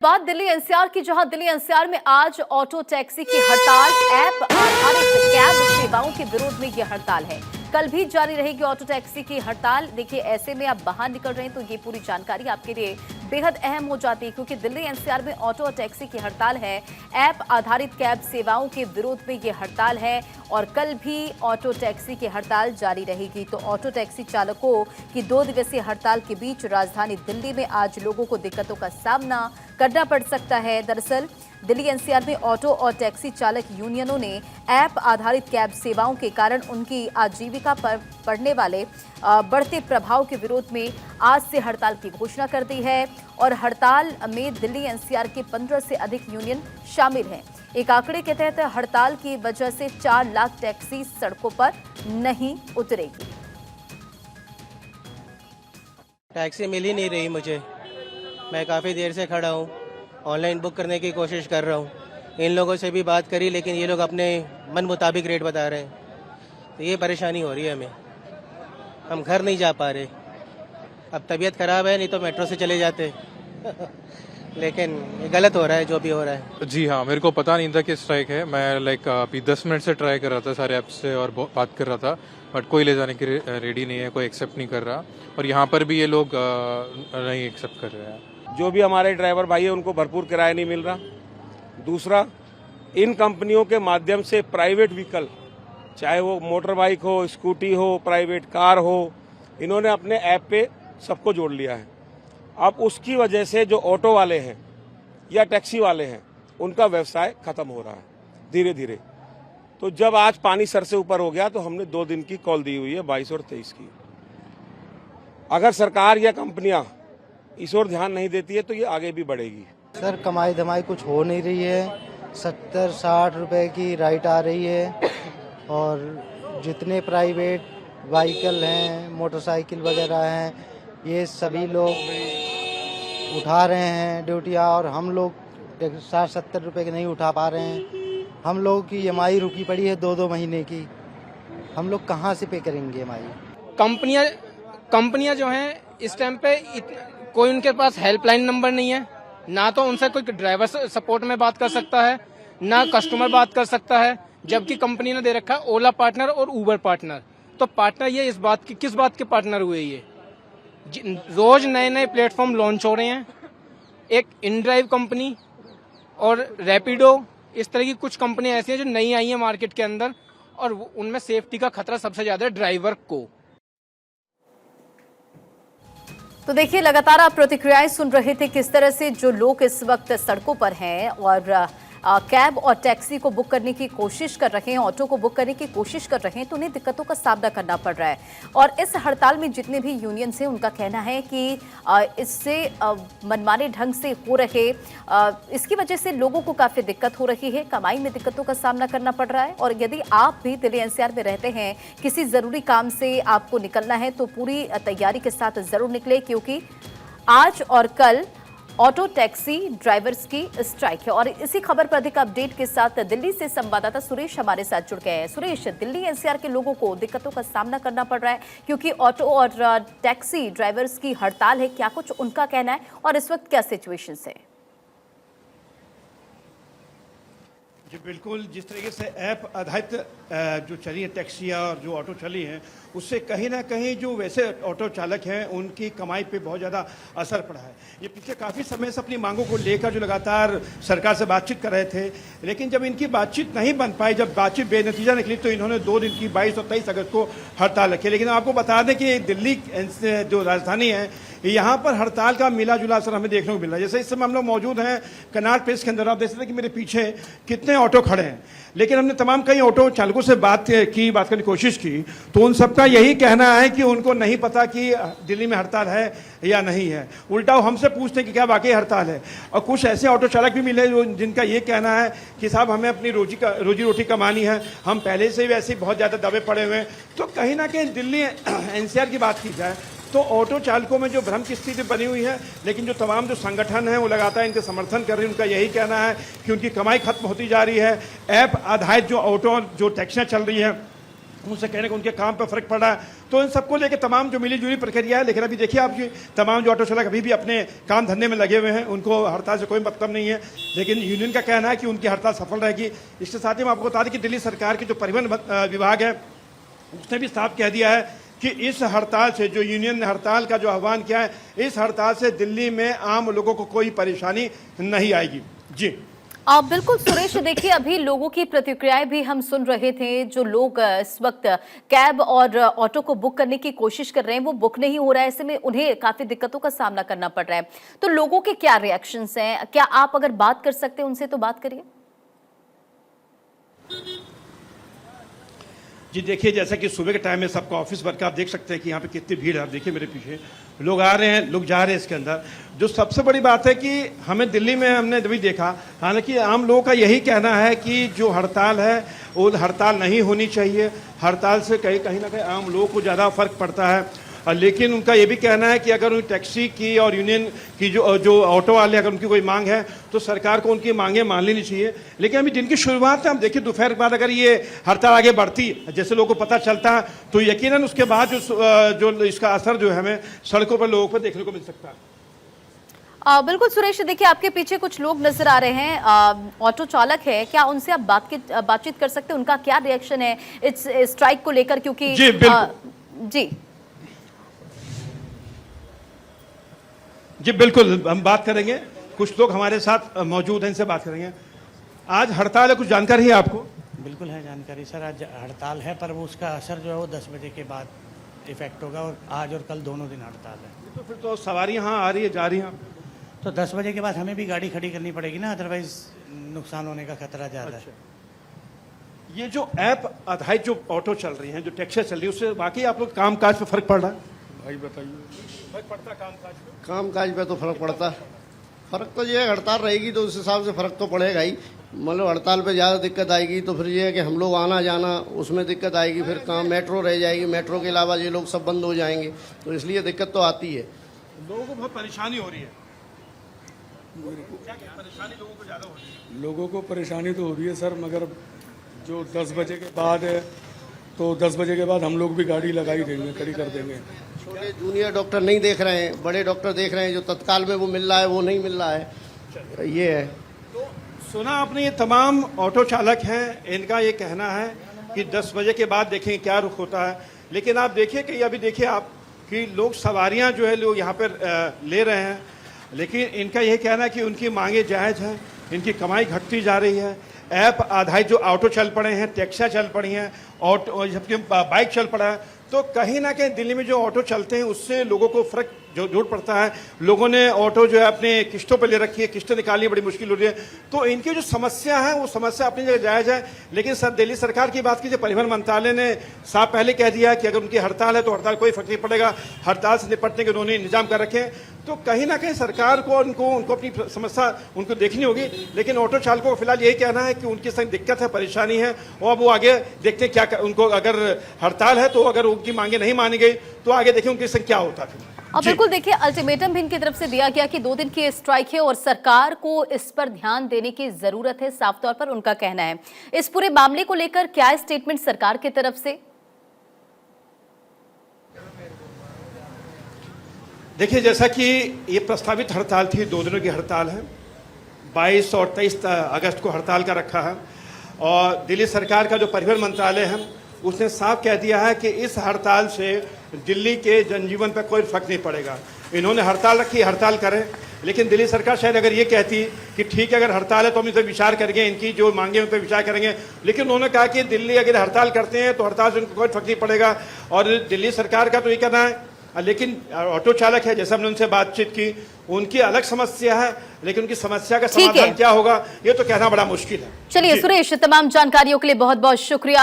बात दिल्ली एनसीआर की, जहां दिल्ली एनसीआर में आज ऑटो टैक्सी की हड़ताल, ऐप आधारित कैब सेवाओं के विरोध में यह हड़ताल है। कल भी जारी रहेगी ऑटो टैक्सी की हड़ताल। देखिए, ऐसे में आप बाहर निकल रहे हैं तो ये पूरी जानकारी आपके लिए बेहद अहम हो जाती है, क्योंकि दिल्ली एनसीआर में ऑटो और टैक्सी की हड़ताल है। ऐप आधारित कैब सेवाओं के विरोध में ये हड़ताल है और कल भी ऑटो टैक्सी की हड़ताल जारी रहेगी। तो ऑटो टैक्सी चालकों की 2 दिवसीय हड़ताल के बीच राजधानी दिल्ली में आज लोगों को दिक्कतों का सामना करना पड़ सकता है। दरअसल दिल्ली एनसीआर में ऑटो और टैक्सी चालक यूनियनों ने ऐप आधारित कैब सेवाओं के कारण उनकी आजीविका पर पड़ने वाले बढ़ते प्रभाव के विरोध में आज से हड़ताल की घोषणा कर दी है और हड़ताल में दिल्ली एनसीआर के 15 से अधिक यूनियन शामिल हैं। एक आंकड़े के तहत हड़ताल की वजह से 4 लाख टैक्सी सड़कों पर नहीं उतरेगी। टैक्सी मिल ही नहीं रही मुझे। मैं काफ़ी देर से खड़ा हूँ, ऑनलाइन बुक करने की कोशिश कर रहा हूँ। इन लोगों से भी बात करी, लेकिन ये लोग अपने मन मुताबिक रेट बता रहे हैं, तो ये परेशानी हो रही है हमें। हम घर नहीं जा पा रहे। अब तबीयत ख़राब है, नहीं तो मेट्रो से चले जाते लेकिन ये गलत हो रहा है जो भी हो रहा है। जी हाँ, मेरे को पता नहीं था कि स्ट्राइक है। मैं अभी 10 मिनट से ट्राई कर रहा था सारे ऐप्स से और बात कर रहा था, बट कोई ले जाने की रेडी नहीं है, कोई एक्सेप्ट नहीं कर रहा। और यहाँ पर भी ये लोग नहीं एक्सेप्ट कर रहे हैं। जो भी हमारे ड्राइवर भाई है उनको भरपूर किराया नहीं मिल रहा। दूसरा, इन कंपनियों के माध्यम से प्राइवेट व्हीकल, चाहे वो मोटर बाइक हो, स्कूटी हो, प्राइवेट कार हो, इन्होंने अपने ऐप पे सबको जोड़ लिया है। अब उसकी वजह से जो ऑटो वाले हैं या टैक्सी वाले हैं, उनका व्यवसाय खत्म हो रहा है धीरे धीरे। तो जब आज पानी सर से ऊपर हो गया तो हमने 2 दिन की कॉल दी हुई है, 22 और 23 की। अगर सरकार या कंपनियां इस ओर ध्यान नहीं देती है तो ये आगे भी बढ़ेगी। सर, कमाई धमाई कुछ हो नहीं रही है। 70-60 रुपए की राइट आ रही है और जितने प्राइवेट व्हीकल हैं, मोटरसाइकिल वगैरह हैं, ये सभी लोग उठा रहे हैं ड्यूटियाँ और हम लोग 60-70 रुपए के नहीं उठा पा रहे हैं। हम लोगों की EMI रुकी पड़ी है 2-2 महीने की। हम लोग कहाँ से पे करेंगे EMI? कंपनियां जो हैं इस टाइम पे कोई उनके पास हेल्पलाइन नंबर नहीं है, ना तो उनसे कोई ड्राइवर सपोर्ट में बात कर सकता है, ना कस्टमर बात कर सकता है। जबकि कंपनी ने दे रखा है ओला पार्टनर और उबर पार्टनर। तो पार्टनर ये इस बात की किस बात के पार्टनर हुए? ये रोज नए नए प्लेटफॉर्म लॉन्च हो रहे हैं। एक इनड्राइव कंपनी और रैपिडो, इस तरह की कुछ कंपनियां ऐसी हैं जो नई आई हैं मार्केट के अंदर, और उनमें सेफ्टी का खतरा सबसे ज्यादा है ड्राइवर को। तो देखिए, लगातार आप प्रतिक्रियाएं सुन रहे थे किस तरह से जो लोग इस वक्त सड़कों पर हैं और कैब और टैक्सी को बुक करने की कोशिश कर रहे हैं, ऑटो को बुक करने की कोशिश कर रहे हैं, तो उन्हें दिक्कतों का सामना करना पड़ रहा है। और इस हड़ताल में जितने भी यूनियंस हैं, उनका कहना है कि इससे मनमाने ढंग से हो रहे इसकी वजह से लोगों को काफ़ी दिक्कत हो रही है, कमाई में दिक्कतों का सामना करना पड़ रहा है। और यदि आप भी दिल्ली एनसीआर में रहते हैं, किसी ज़रूरी काम से आपको निकलना है, तो पूरी तैयारी के साथ ज़रूर निकले, क्योंकि आज और कल ऑटो टैक्सी ड्राइवर्स की स्ट्राइक है। और इसी खबर पर अधिक अपडेट के साथ दिल्ली से संवाददाता सुरेश हमारे साथ जुड़ गए हैं। सुरेश, दिल्ली एनसीआर के लोगों को दिक्कतों का सामना करना पड़ रहा है क्योंकि ऑटो और टैक्सी ड्राइवर्स की हड़ताल है, क्या कुछ उनका कहना है और इस वक्त क्या सिचुएशन है? जी बिल्कुल, जिस तरीके से ऐप आधारित जो चली है टैक्सियाँ और जो ऑटो चली हैं, उससे कहीं ना कहीं जो वैसे ऑटो चालक हैं उनकी कमाई पे बहुत ज़्यादा असर पड़ा है। ये पिछले काफ़ी समय से अपनी मांगों को लेकर जो लगातार सरकार से बातचीत कर रहे थे, लेकिन जब इनकी बातचीत नहीं बन पाई, जब बातचीत बेनतीजा निकली, तो इन्होंने 2 दिन की 22 और 23 अगस्त को हड़ताल रखी। लेकिन आपको बता दें कि दिल्ली जो राजधानी है, यहाँ पर हड़ताल का मिला जुला असर हमें देखने को मिल रहा है। जैसे इस समय हम लोग मौजूद हैं कनॉट प्लेस के अंदर, आप देख सकते हैं कि मेरे पीछे कितने ऑटो खड़े हैं। लेकिन हमने तमाम कई ऑटो चालकों से बात करने की कोशिश की, तो उन सबका यही कहना है कि उनको नहीं पता कि दिल्ली में हड़ताल है या नहीं है। उल्टा वो हमसे पूछते हैं कि क्या वाकई हड़ताल है। और कुछ ऐसे ऑटो चालक भी मिले जिनका ये कहना है कि साहब, हमें अपनी रोजी रोटी कमानी है, हम पहले से ही वैसे बहुत ज़्यादा दबे पड़े हुए हैं। तो कहीं ना कहीं दिल्ली एनसीआर की बात की जाए तो ऑटो चालकों में जो भ्रम की स्थिति बनी हुई है, लेकिन जो तमाम जो संगठन हैं वो लगातार इनके समर्थन कर रहे हैं। उनका यही कहना है कि उनकी कमाई खत्म होती जा रही है। ऐप आधारित जो ऑटो जो टैक्सियाँ चल रही हैं, उनसे कहने को उनके काम पर फर्क पड़ रहा है। तो इन सबको लेकर तमाम जो मिली जुली प्रक्रिया है, लेकिन अभी देखिए आप तमाम जो ऑटो चालक अभी भी अपने काम धंधे में लगे हुए हैं, उनको हड़ताल से कोई मतलब नहीं है, लेकिन यूनियन का कहना है कि उनकी हड़ताल सफल रहेगी। इसके साथ ही मैं आपको बता दें कि दिल्ली सरकार की जो परिवहन विभाग है उसने भी साफ कह दिया है कि इस हड़ताल से, जो यूनियन ने हड़ताल का जो आह्वान किया है, इस हड़ताल से दिल्ली में आम लोगों को कोई परेशानी नहीं आएगी। जी बिल्कुल सुरेश, देखिए अभी लोगों की प्रतिक्रियाएं भी हम सुन रहे थे। जो लोग इस वक्त कैब और ऑटो को बुक करने की कोशिश कर रहे हैं वो बुक नहीं हो रहा है, ऐसे में उन्हें काफी दिक्कतों का सामना करना पड़ रहा है। तो लोगों के क्या रिएक्शंस हैं? क्या आप अगर बात कर सकते हैं उनसे तो बात करिए। जी देखिए, जैसा कि सुबह के टाइम में सबका ऑफिस वर्क, आप देख सकते हैं कि यहाँ पे कितनी भीड़ है। आप देखिए मेरे पीछे लोग आ रहे हैं, लोग जा रहे हैं इसके अंदर। जो सबसे बड़ी बात है कि हमें दिल्ली में हमने जब देखा, हालांकि आम लोगों का यही कहना है कि जो हड़ताल है वो हड़ताल नहीं होनी चाहिए। हड़ताल से कहीं ना कहीं आम लोगों को ज़्यादा फर्क पड़ता है। लेकिन उनका ये भी कहना है कि अगर टैक्सी की और यूनियन की जो ऑटो वाले, अगर उनकी कोई मांग है तो सरकार को उनकी मांगें मान लेनी चाहिए। लेकिन अभी दिन की शुरुआत है, हम देखिए दोपहर के बाद अगर ये हड़ताल आगे बढ़ती, जैसे लोगों को पता चलता है, तो यकीनन उसके बाद जो इसका असर जो है हमें सड़कों पर लोगों पर देखने को मिल सकता है। बिल्कुल सुरेश, देखिए आपके पीछे कुछ लोग नजर आ रहे हैं, ऑटो चालक है, क्या उनसे आप बातचीत कर सकते हैं? उनका क्या रिएक्शन है इस स्ट्राइक को लेकर? क्योंकि जी बिल्कुल, हम बात करेंगे। कुछ लोग हमारे साथ मौजूद हैं, इनसे बात करेंगे। आज हड़ताल है, कुछ जानकारी है आपको? बिल्कुल है जानकारी सर। आज हड़ताल है, पर वो उसका असर जो है वो 10 बजे के बाद इफेक्ट होगा, और आज और कल दोनों दिन हड़ताल है। तो फिर तो सवारी यहाँ आ रही है, जा रही हैं, तो 10 बजे के बाद हमें भी गाड़ी खड़ी करनी पड़ेगी ना, अदरवाइज नुकसान होने का खतरा ज़्यादा है। ये जो ऐप आधारित जो ऑटो चल रही हैं, जो टैक्सी चल रही है, उससे वाकई आप लोग काम काज पे फर्क पड़ रहा है? भाई बताइए। फर्क पड़ता काम काज पे? काम काज पे तो फर्क पड़ता है। फर्क तो ये है, हड़ताल रहेगी तो उस हिसाब से फर्क तो पड़ेगा ही। मतलब हड़ताल पे ज़्यादा दिक्कत आएगी तो फिर ये है कि हम लोग आना जाना उसमें दिक्कत आएगी। फिर काम मेट्रो रह जाएगी, मेट्रो के अलावा ये लोग सब बंद हो जाएंगे, तो इसलिए दिक्कत तो आती है। लोगों को बहुत परेशानी हो रही है। क्या परेशानी लोगों को ज़्यादा हो रही है? लोगों को परेशानी तो हो रही है सर, मगर जो 10 बजे के बाद है, तो 10 बजे के बाद हम लोग भी गाड़ी लगा ही देंगे, खड़ी कर देंगे। छोटे जूनियर डॉक्टर नहीं देख रहे हैं, बड़े डॉक्टर देख रहे हैं। जो तत्काल में वो मिल रहा है वो नहीं मिल रहा है, ये है। तो सुना आपने, ये तमाम ऑटो चालक हैं, इनका ये कहना है कि 10 बजे के बाद देखें क्या रुख होता है। लेकिन आप देखिए कि अभी देखिए आप कि लोग सवारियां जो है लोग यहाँ पर ले रहे हैं, लेकिन इनका यही कहना है कि उनकी मांगे जायज़ हैं, इनकी कमाई घटती जा रही है। ऐप आधारित जो ऑटो चल पड़े हैं, टैक्सियाँ चल पड़ी हैं, ऑटो जबकि बाइक चल पड़ा है, तो कहीं ना कहीं दिल्ली में जो ऑटो चलते हैं उससे लोगों को फ़र्क जो जोड़ पड़ता है। लोगों ने ऑटो जो है अपने किस्तों पे ले रखी है, किस्तें निकालनी बड़ी मुश्किल हो रही है। तो इनकी जो समस्या है वो समस्या अपनी जगह जायज़ है। लेकिन सर दिल्ली सरकार की बात कीजिए, परिवहन मंत्रालय ने साफ पहले कह दिया कि अगर उनकी हड़ताल है तो हड़ताल कोई फर्क नहीं पड़ेगा, हड़ताल से निपटने के उन्होंने इंतजाम कर रखे हैं। तो कहीं ना कहीं सरकार को उनको अपनी समस्या उनको देखनी होगी। लेकिन ऑटो चालकों को फिलहाल यही कहना है कि उनकी संग दिक्कत है, परेशानी है, और वो आगे देखते हैं क्या उनको, अगर हड़ताल है तो अगर उनकी मांगे नहीं मानी गई तो आगे देखें उनकी संग क्या होता है। अब बिल्कुल देखिए, अल्टीमेटम भी इनकी तरफ से दिया गया कि 2 दिन की स्ट्राइक है और सरकार को इस पर ध्यान देने की जरूरत है, साफ तौर पर उनका कहना है। इस पूरे मामले को लेकर क्या स्टेटमेंट सरकार की तरफ से? देखिए, जैसा कि ये प्रस्तावित हड़ताल थी, 2 दिनों की हड़ताल है, 22 और 23 अगस्त को हड़ताल का रखा है। और दिल्ली सरकार का जो परिवहन मंत्रालय है उसने साफ कह दिया है कि इस हड़ताल से दिल्ली के जनजीवन पर कोई फर्क नहीं पड़ेगा। इन्होंने हड़ताल रखी, हड़ताल करें। लेकिन दिल्ली सरकार शायद अगर ये कहती कि ठीक है अगर हड़ताल है तो हम इस पर विचार करेंगे, इनकी जो मांगे उन पर विचार करेंगे, लेकिन उन्होंने कहा कि दिल्ली अगर हड़ताल करते हैं तो हड़ताल से उनको कोई फर्क नहीं पड़ेगा। और दिल्ली सरकार का तो ये कहना है, लेकिन ऑटो चालक है, जैसे हमने उनसे बातचीत की, उनकी अलग समस्या है, लेकिन उनकी समस्या का समाधान क्या होगा ये तो कहना बड़ा मुश्किल है। चलिए सुरेश, तमाम जानकारियों के लिए बहुत बहुत शुक्रिया।